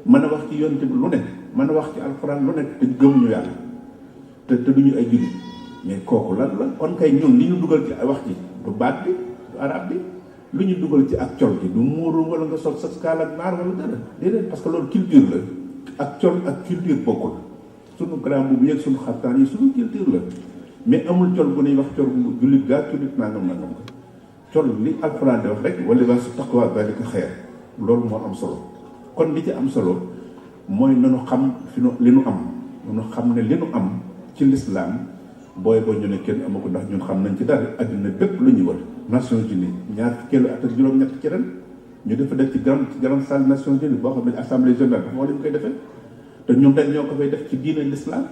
mën a wax ci yonent bi lu nekk mën a wax ci alquran lu nekk te gëmuñu yàlla te duñu ay jullit mais kooku lan la kon kay ñun li ñu dugal ci wax ji du baat bi du arab bi lu ñu dugal ci ak col gi du muuru wala nga sol sa kaal ak naar wala dara déedéet parce que loolu culture la ak col ak culture bokkul suñu grand boobu yeeg suñu xartaan yi suñu culture la mais amul col bu ñuy wax col bu jullit gaa jullit nangam ko col li alxuraan di wax rek wala ba su taqwa dalika xeer loolu moo am solo kon li ci am solo mooy nanu xam li nu am nanu xam ne li nu am ci lislaam booy boo ñu ne kenn amu ko ndax ñun xam nañ ci dara àddina bépp la ñu wër Nations Unies ñaar fukkeelu at ak juróom-ñett ci ren ñu dafa def ci grande salle Nations Unies boo xam ne assemblée générale moo leen koy defee te ñun dañ ñoo ko fay def ci diine l'islam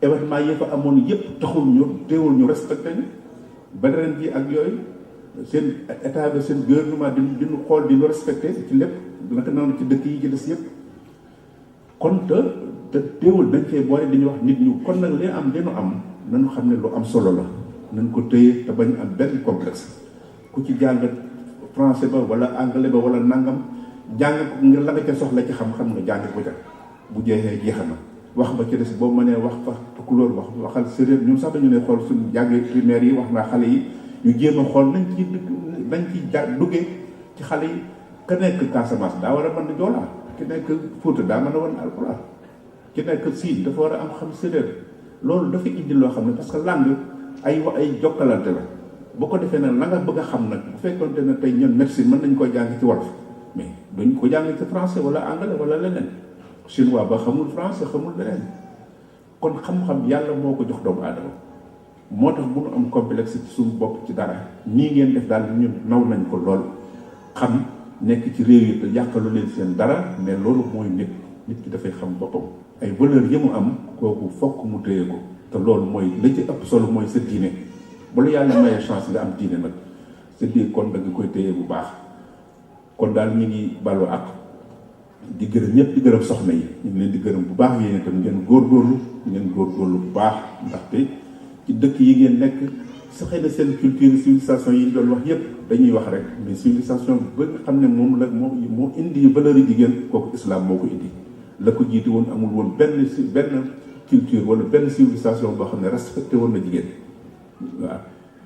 événement yi fa amoon yëpp taxul ñu teewul ñu respecté ñu ba ren ji ak yooyu seen état bi seen gouvernement di ñu xool di ñu respecté ci lépp naka noonu ci dëkk yi ci des yëpp kon te teewul dañ cee boole di ñu wax nit ñu kon nag li am li nu am nañu xam ne lu am solo la nañ ko téye te bañ am benn complexe ku ci jàng français ba wala anglais ba wala nangam jàng ko ngir la nga ca soxla ci xam-xam nga jàng ko ca bu jeexee jeexa na wax ba ci des boo mënee wax fa tukulóor waxal séeréer ñun sax dañu ne xool suñu jàngee primaire yi wax naa xale yi ñu jéem a xool nañ ci duggee ci xale yi ka nekk Casamance daa war a mën di joolaa ki nekk Fuuta daa mën a wan alxuraan ki nekk Siin dafa war a am xam séeréer loolu dafa indi loo xam ne parce que langue ay jokkalante la boo ko defee nag la nga bëgg a xam nag bu fekkoonte ne tey ñun médecine mën nañ ko jàng ci wolof mais duñ ko jàng ci français wala anglais wala leneen chinois ba xamul français xamul leneen kon xam-xam yàlla moo ko jox doomu aadama moo tax bu nu am complexe ci suñu bopp ci dara nii ngeen def daal ñun naw nañ ko lool xam nekk ci réew yi te yàqalu leen seen dara mais loolu mooy nit ki dafay xam boppam ay valeur yi mu am kooku fokk mu téye ko te loolu mooy la ci ëpp solo mooy sa diine bu la yàlla mayee chance nga am diine nag sa diine kon da nga koy téye bu baax kon daal ñu ngi ballu ak di gërëm ñëpp di gërëm soxna yi ñu ngi leen di gërëm bu baax yéen itam ngeen góorgóorlu bu baax ndaxte ci dëkk yi ngeen nekk sa xëy na seen culture civilisation yi ñu doon wax yépp dañuy wax rek mais civilisation ba nga xam ne moom la moo indi valeur yi jigéen kooku islam moo ko indi la ko jiiti woon amul woon benn culture wala benn civilisation boo xam ne respecté woon na jigéen waaw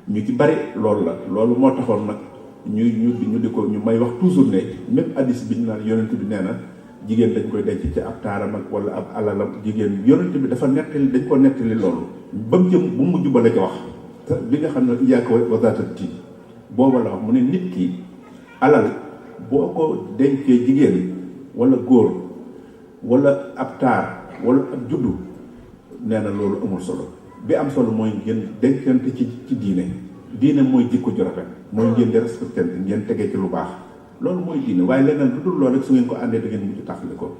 ñu ci bari loolu la loolu moo taxoon nag ñu di ko ñu may wax toujours ne même hadis bi ñu naan yonent bi nee na jigéen dañ koy denc ci ab taaram ak wala ab alalam jigéen yonent bi dafa nettali dañ ko nettali loolu ba mu jëm bu mujj ba la ko wax bi nga xam ne iyyaaka wa zaata diin booba la wax mu ne nit ki alal boo ko dencee jigéen wala góor wala ab taar wala ab juddu nee na loolu amul solo bi am solo mooy ngeen dencante ci diine mooy jikko ju rafet mooy ngeen di respecté ngeen tegee ci lu baax loolu mooy diine waaye leneen lu dul loolu rek su ngeen ko àndee da ngeen mujj tàqali ko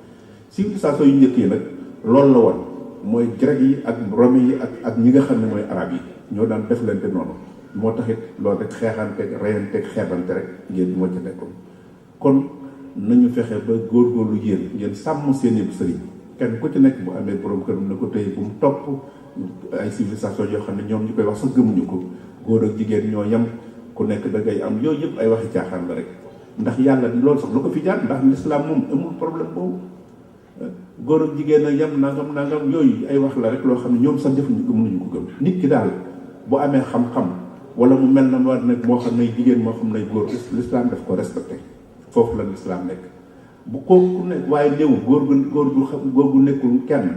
civilisation yu njëkk yi nag loolu la woon mooy grec yi ak rome yi ak ñi nga xam ne mooy arab yi ñoo daan def lente noonu moo taxit loolu rek xeexanteeg reyanteeg xeebante rek ngeen moo ci nekkoon kon nañu fexe ba góorgóorlu yéen ngeen sàmm seen yëpp sëriñ kenn ku ci nekk bu amee borom kër na ko tey bu mu topp ay civilisation yoo xam ne ñoom ñu koy wax sax gëmuñu ko góor ak jigéen ñoo yem ku nekk da ngay am yooyu yëpp ay waxi caaxaan la rek ndax yàlla loolu sax lu ko fi jaar ndax l'islam moom amul problème boobu góor ak jigéen a yem nangam yooyu ay wax la rek loo xam ne ñoom sax defuñu ko mënuñu ko gëm nit ki daal bu amee xam-xam wala mu mel na war nag moo xam ne jigéen moo xam ne góor l'islam daf ko respecté foofu la l'islam nekk bu kooku nekk waaye néew góor gu nekkul kenn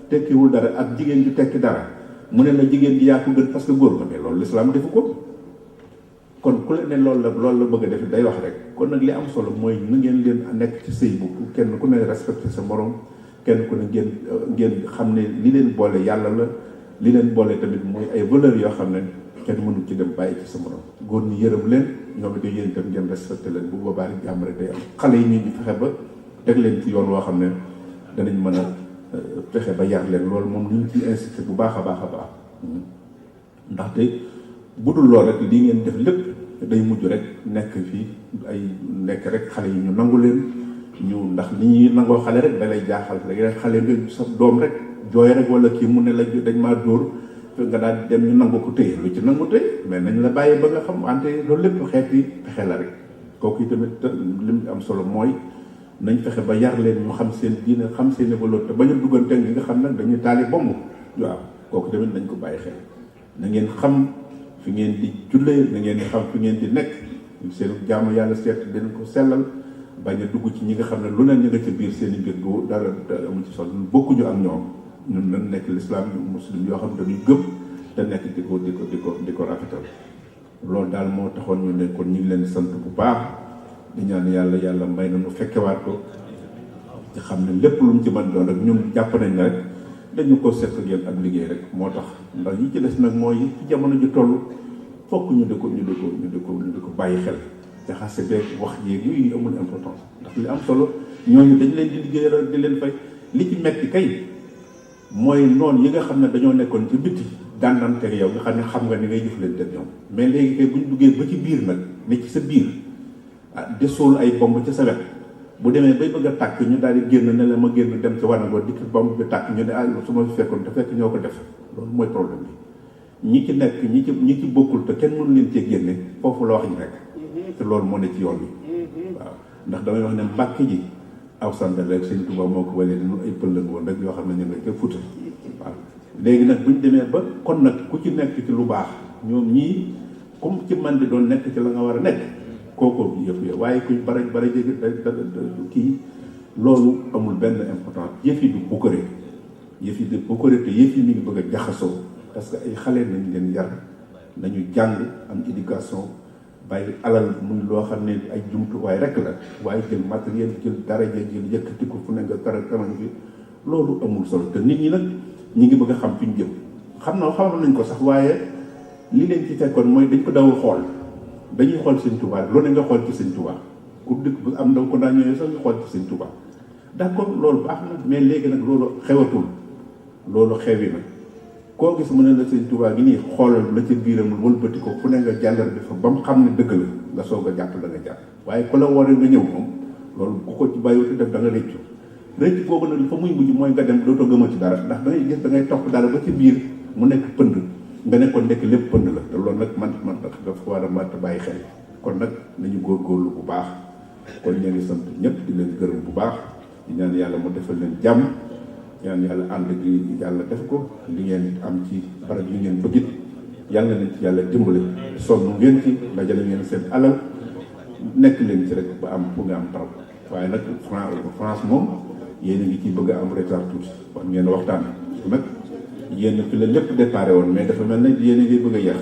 tekkiwul dara ak jigéen ju tekki dara mu ne la jigéen ji yaa ko gën parce que góor nga mais loolu l'islam defu ko kon ku leen ne loolu la bëgg a def day wax rek kon nag li am solo mooy na ngeen leen nekk ci sëy bu kenn ku ne respecté sa morom kenn ku ne ngeen xam ne li leen boole yàlla la li leen boole tamit mooy ay valeurs yoo xam ne kenn mënu ci dem bàyyi ci sa morom góor ñi yërëm leen ñoom it yéen itam ngeen respecté leen bu boobaa rek jàmm rek day am xale yi ñu fexe ba teg leen ci yoon woo xam ne danañ mën a fexe ba yar leen loolu moom ñu ngi ciy insisté bu baax a baax ndaxte bu dul lool rek lii ngeen def lépp day mujj rek nekk fii nekk rek xale yi ñu nangu leen ñu ndax ni ñuy nangoo xale rek da lay jaaxal léegi rek xale nga sa doom rek jooy rek wala kii mu ne la dañ maa dóor nga daal dem ñu nangu ko téye lu ci nangu téye mais nañ la bàyyi ba nga xam wante loolu lépp xeeti pexe la rek kooku tamit li mu am solo mooy nañ fexe ba yar leen ñu xam seen diine xam seen évolution te bañ a duggante ñi nga xam nag dañuy taali bomb waaw kooku tamit nañ ko bàyyi xel na ngeen xam fi ngeen di jullee na ngeen di xam fi ngeen di nekk seen jaamu yàlla seet dañ ko sellal bañ a dugg ci ñi nga xam ne lu ne ñu nga ca biir seen i mbir du dara amu ci solo bokkuñu ak ñoom ñun nañ nekk l'islam yu muslim yoo xam ne dañuy gëm te nekk di ko rafetal loolu daal moo taxoon ñu ne kon ñu ngi leen sant bu baax di ñaan yàlla may na nu fekkewaat ko ci xam ne lépp lu mu ci mën doon rek ñun jàpp nañ ne rek dañu ko seq ak yéen ab liggéey rek moo tax ndax yi ci des nag mooy ci jamono ji toll fokk ñu di ko bàyyi xel jaxase beeg wax jéeg yooyu amul importance ndax li am solo ñooñu dañ leen di liggéey rek di leen fay li ci metti kay mooy noonu yi nga xam ne dañoo nekkoon ci bitti dànnante ak yow nga xam ne xam nga ni ngay jëflante ak ñoom mais léegi kay bu ñu duggee ba ci biir nag ne ci sa biir desool ay bomb ci sa wet bu demee bay bëgg a tàkk ñu daal di génn ne la ma génn dem ci wanagoo dikk bomb bi tàkk ñu ne su ma fekkoon te fekk ñoo ko def loolu mooy problème bi ñi ci nekk ñi ci bokkul te kenn mënu leen cee génne foofu la wax ñu nekk te loolu moo ne ci yoon bi waaw ndax damay wax ne mbàkk ji aw sandal rek Sëñ Tuubaa moo ko walee ñun ay pëllëg woon rek yoo xam ne ñu nga ca Fuuta waaw léegi nag bu ñu demee ba kon nag ku ci nekk ci lu baax ñoom ñii comme ci man di doon nekk ci la nga war a nekk kooku yëf ya waaye kuy bara jég kii loolu amul benn importance yëf yi du bukkare yëf yi du bukkare te yëf yi mi ngi bëgg a jaxasoo parce que ay xale nañ leen yar nañu jàng am éducation bàyyi alal muy loo xam ne ay jumtuwaay rek la waaye jël matériel jël daraja jël yëkkati ko fu ne nga karan bi loolu amul solo te nit ñi nag ñi ngi bëgg a xam fi ñu jëm xamoon nañ ko sax waaye li leen ci fekkoon mooy dañ ko dawul xool dañuy xool Sëñ Tuubaa lu ne nga xool ci Sëñ Tuubaa ku dëkk bu am ndaw ko daa ñëwee sax nga xool ci Sëñ Tuubaa d'accord loolu baax na mais léegi nag loolu xewatul loolu xewi na koo gis mu ne la Sëñ Tuubaa gi nii xoolal la ci biiram wëlbati ko fu ne nga jàllar bi fa ba mu xam ne dëgg la nga soog a jàpp da nga jàpp waaye ku la waree nga ñëw moom loolu ku ko ci bàyyiwuti def da nga rëccu rëcc boobu nag fa muy mujj mooy nga dem dootoo gëma ci dara ndax dangay gis da ngay topp dara ba ci biir mu nekk pënd nga ne ko ndekk lépp pënd la te loolu nag man dafa war a mat bàyyi xel kon nag nañu góorgóorlu bu baax kon ñu ngi sant ñëpp di leen gërëm bu baax di ñaan yàlla mu defal leen jàmm ñaan yàlla ànd gi yàlla def ko li ngeen am ci barab yi ngeen bëggit yàlla nañ ci yàlla dimbale sonn ngeen ci dajale ngeen seen alal nekk leen ci rek ba am fu nga am taw waaye nag France moom yéen a ngi ciy bëgg a am retard tuuti wax ngeen waxtaan nag yéen fi la lépp déparé woon mais dafa mel ne yéen a ngi bëgg a yeex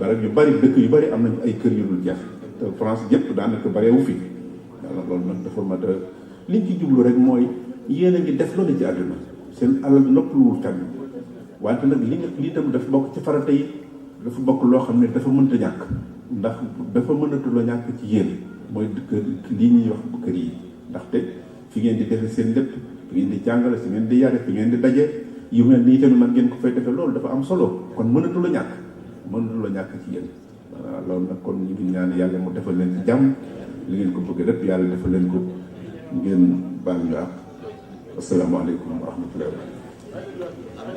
barab yu bari dëkk yu bari am nañu ay kër yu dul jeex te France yëpp daanaka bareewu fi yàlla loolu nag dafa mat a liñ ci jublu rek mooy yéen a ngi def loolu ci àdduna seen alal noppaluwul fenn wante nag lii tam dafa bokk ci farata yi dafa bokk loo xam ne dafa mënta ñàkk ndax dafa mënatuloo ñàkk ci yéen mooy kër lii ñuy wax kër yi ndaxte fi ngeen di defe seen lépp fi ngeen di jàngale fi ngeen di yare fi ngeen di daje yu mel nii tamit man ngeen ko fay defe loolu dafa am solo kon mënatuloo ñàkk ci yéen voilà loolu nag kon ñu ngi ñaan yàlla mu defal leen ci jàmm li ngeen ko bëgg rek yàlla defal leen ko ngeen baal ñu ak asalaamaaleykum wa rahmatullahi wa barakatuh